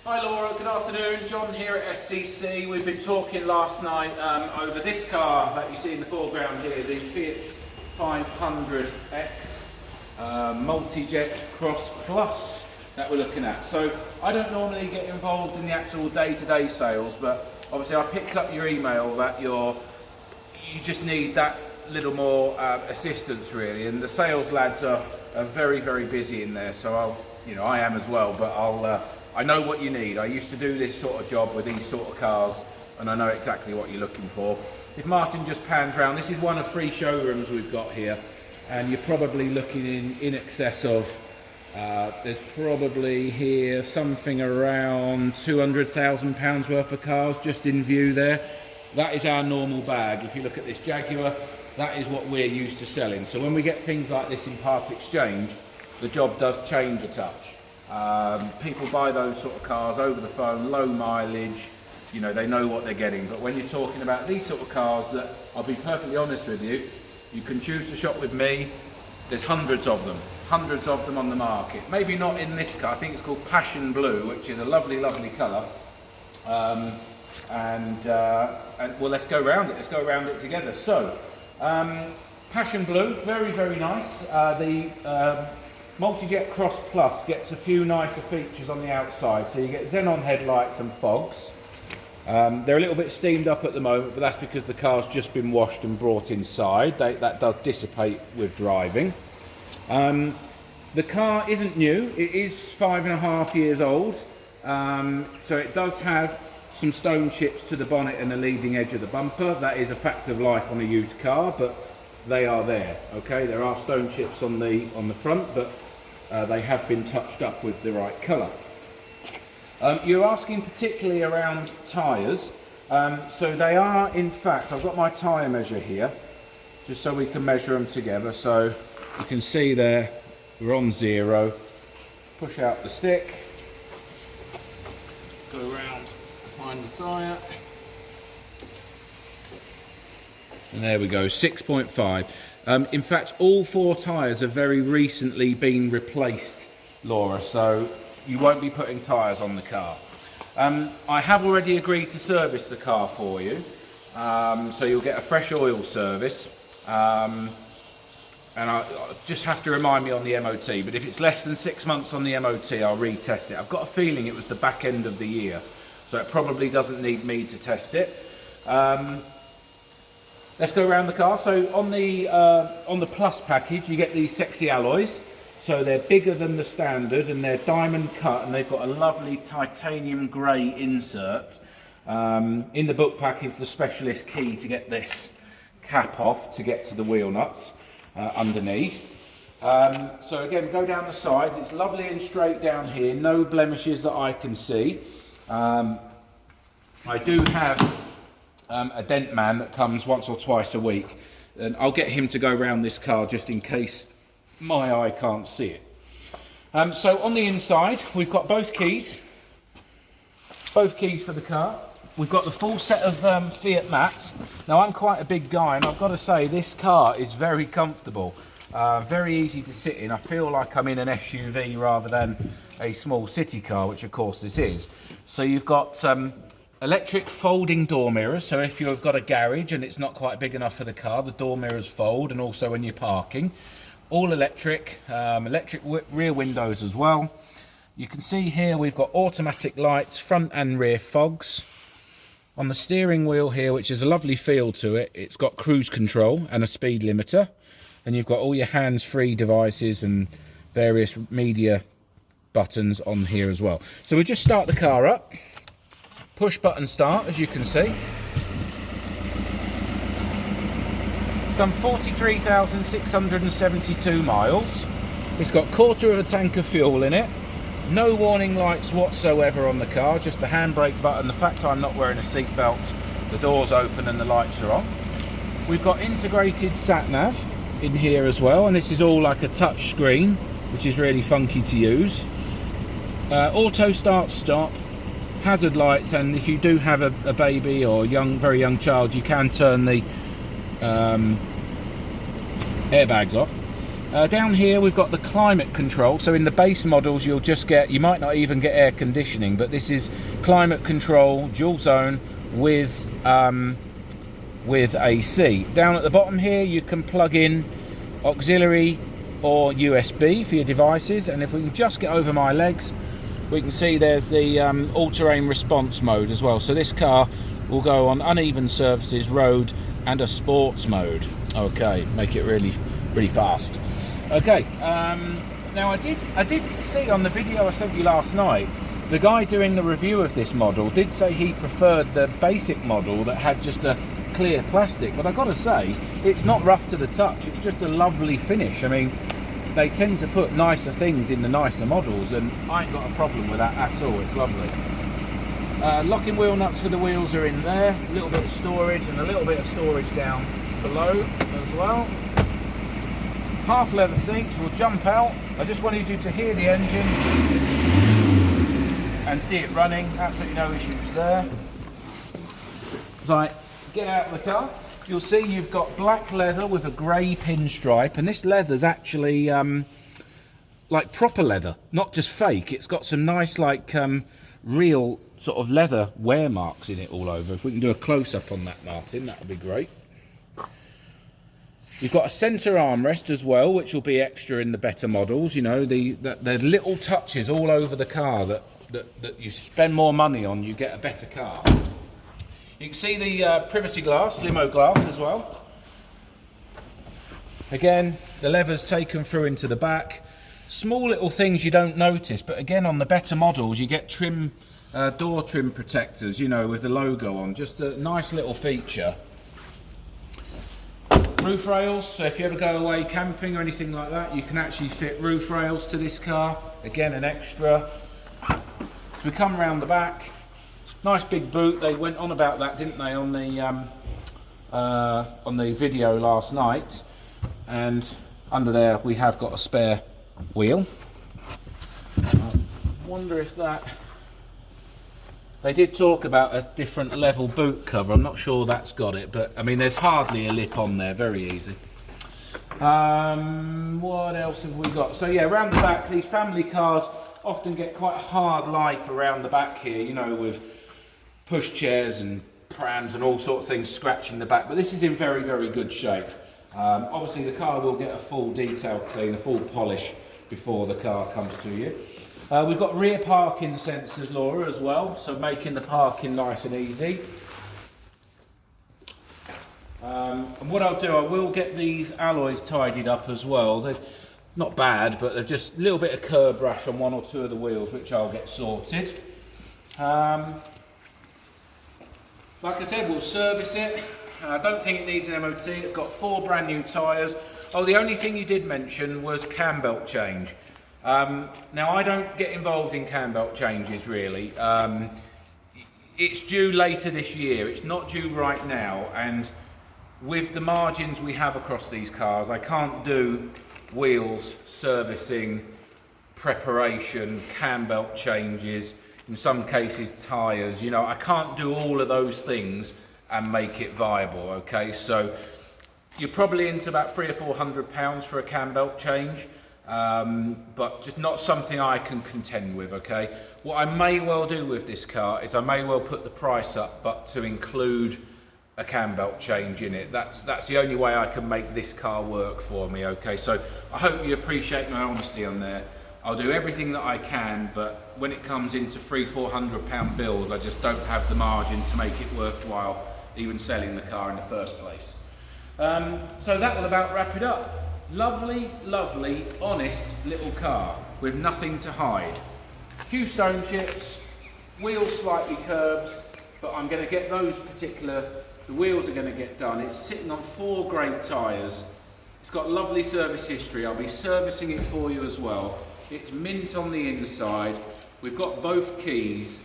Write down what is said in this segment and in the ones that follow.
Hi Laura, good afternoon. John here at SCC. We've been talking last night over this car that you see in the foreground here, the Fiat 500X multijet cross plus that we're looking at. So I don't normally get involved in the actual day-to-day sales, but obviously I picked up your email that you just need that little more assistance really, and the sales lads are very, very busy in there. So I am as well, but I know what you need. I used to do this sort of job with these sort of cars, and I know exactly what you're looking for. If Martin just pans round, this is one of 3 showrooms we've got here, and you're probably looking in excess of, there's probably here something around £200,000 worth of cars just in view there. That is our normal bag. If you look at this Jaguar, that is what we're used to selling. So when we get things like this in part exchange, the job does change a touch. People buy those sort of cars over the phone, low mileage, you know, they know what they're getting. But when you're talking about these sort of cars that, I'll be perfectly honest with you, you can choose to shop with me. There's hundreds of them on the market. Maybe not in this car. I think it's called Passion Blue, which is a lovely, lovely colour. And well, let's go around it. Let's go around it together. So, Passion Blue, very, very nice. The Multijet Cross Plus gets a few nicer features on the outside. So you get xenon headlights and fogs. They're a little bit steamed up at the moment, but that's because the car's just been washed and brought inside. That does dissipate with driving. The car isn't new. It is 5.5 years old. So it does have some stone chips to the bonnet and the leading edge of the bumper. That is a fact of life on a used car, but they are there. Okay, there are stone chips on the front, but they have been touched up with the right colour. You're asking particularly around tyres. So they are, in fact, I've got my tyre measure here, just so we can measure them together. So you can see there, we're on 0. Push out the stick, go around, find the tyre. And there we go, 6.5. In fact, all 4 tyres have very recently been replaced, Laura, so you won't be putting tyres on the car. I have already agreed to service the car for you, so you'll get a fresh oil service. And I just have to remind me on the MOT, but if it's less than 6 months on the MOT, I'll retest it. I've got a feeling it was the back end of the year, so it probably doesn't need me to test it. Let's go around the car. So on the Plus package, you get these sexy alloys. So they're bigger than the standard, and they're diamond cut, and they've got a lovely titanium grey insert. In the book pack is the specialist key to get this cap off to get to the wheel nuts underneath. So again, go down the sides. It's lovely and straight down here. No blemishes that I can see. I do have a dent man that comes once or twice a week, and I'll get him to go around this car just in case my eye can't see it. So on the inside, we've got both keys for the car. We've got the full set of Fiat mats. Now I'm quite a big guy, and I've got to say this car is very comfortable, very easy to sit in. I feel like I'm in an SUV rather than a small city car, which of course this is. So you've got electric folding door mirrors, so if you've got a garage and it's not quite big enough for the car, the door mirrors fold, and also when you're parking. All electric, rear windows as well. You can see here we've got automatic lights, front and rear fogs. On the steering wheel here, which is a lovely feel to it, it's got cruise control and a speed limiter. And you've got all your hands-free devices and various media buttons on here as well. So we just start the car up. Push button start, as you can see. It's done 43,672 miles. It's got 1/4 of a tank of fuel in it. No warning lights whatsoever on the car, just the handbrake button. The fact I'm not wearing a seat belt, the door's open and the lights are on. We've got integrated sat nav in here as well, and this is all like a touch screen, which is really funky to use. Auto start stop, hazard lights, and if you do have a baby or very young child, you can turn the airbags off. Down here we've got the climate control. So in the base models you'll just get, you might not even get air conditioning, but this is climate control, dual zone with AC. Down at the bottom here you can plug in auxiliary or USB for your devices, and if we can just get over my legs, we can see there's the all-terrain response mode as well. So this car will go on uneven surfaces, road, and a sports mode. Okay, make it really fast. Okay, now I did see on the video I sent you last night, the guy doing the review of this model did say he preferred the basic model that had just a clear plastic, but I've got to say it's not rough to the touch. It's just a lovely finish. I mean, they tend to put nicer things in the nicer models, and I ain't got a problem with that at all. It's lovely. Locking wheel nuts for the wheels are in there, a little bit of storage and a little bit of storage down below as well. Half leather seats will jump out. I just wanted you to hear the engine and see it running. Absolutely no issues there. As I get out of the car, you'll see you've got black leather with a grey pinstripe, and this leather's actually like proper leather, not just fake. It's got some nice like real sort of leather wear marks in it all over. If we can do a close-up on that, Martin, that would be great. You've got a centre armrest as well, which will be extra in the better models. You know, the little touches all over the car that you spend more money on, you get a better car. You can see the privacy glass, limo glass as well. Again, the lever's taken through into the back. Small little things you don't notice, but again on the better models you get trim, door trim protectors, you know, with the logo on. Just a nice little feature. Roof rails, so if you ever go away camping or anything like that, you can actually fit roof rails to this car. Again, an extra. So we come around the back. Nice big boot. They went on about that, didn't they, on the video last night. And under there we have got a spare wheel. I wonder if that... They did talk about a different level boot cover. I'm not sure that's got it, but I mean, there's hardly a lip on there. Very easy. What else have we got? So yeah, around the back, these family cars often get quite a hard life around the back here, you know, with push chairs and prams and all sorts of things scratching the back, but this is in very good shape. Obviously the car will get a full detail clean, a full polish before the car comes to you. We've got rear parking sensors, Laura, as well, so making the parking nice and easy. And what I'll do, I will get these alloys tidied up as well. They're not bad, but they're just a little bit of curb rash on one or two of the wheels, which I'll get sorted. Like I said, we'll service it. I don't think it needs an MOT. It's got 4 brand new tyres. Oh, the only thing you did mention was cam belt change. Now, I don't get involved in cam belt changes, really. It's due later this year. It's not due right now. And with the margins we have across these cars, I can't do wheels, servicing, preparation, cam belt changes, in some cases tyres. You know, I can't do all of those things and make it viable, okay? So you're probably into about £300 or £400 for a cam belt change. But just not something I can contend with, okay? What I may well do with this car is I may well put the price up, but to include a cam belt change in it. That's the only way I can make this car work for me, okay? So I hope you appreciate my honesty on there. I'll do everything that I can, but when it comes into £300 or £400 bills, I just don't have the margin to make it worthwhile even selling the car in the first place. So that will about wrap it up. Lovely, lovely, honest little car with nothing to hide. A few stone chips, wheels slightly curved, but I'm going to get those the wheels are going to get done. It's sitting on 4 great tyres. It's got lovely service history. I'll be servicing it for you as well. It's mint on the inside. We've got both keys.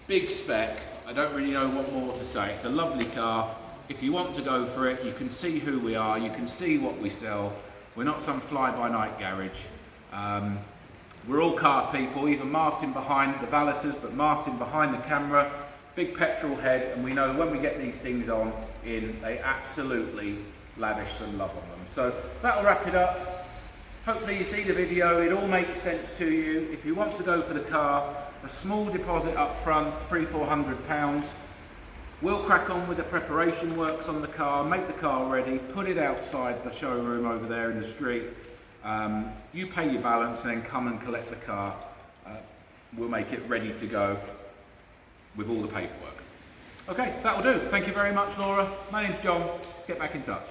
Big spec. I don't really know what more to say. It's a lovely car. If you want to go for it, you can see who we are, you can see what we sell. We're not some fly-by-night garage. We're all car people, even Martin behind the valeters, but Martin behind the camera, big petrol head, and we know when we get these things on in, they absolutely lavish some love on them. So that'll wrap it up. Hopefully you see the video, it all makes sense to you. If you want to go for the car, a small deposit up front, £300-400. We'll crack on with the preparation works on the car, make the car ready, put it outside the showroom over there in the street. You pay your balance and then come and collect the car. We'll make it ready to go with all the paperwork. Okay, that'll do. Thank you very much, Laura. My name's John. Get back in touch.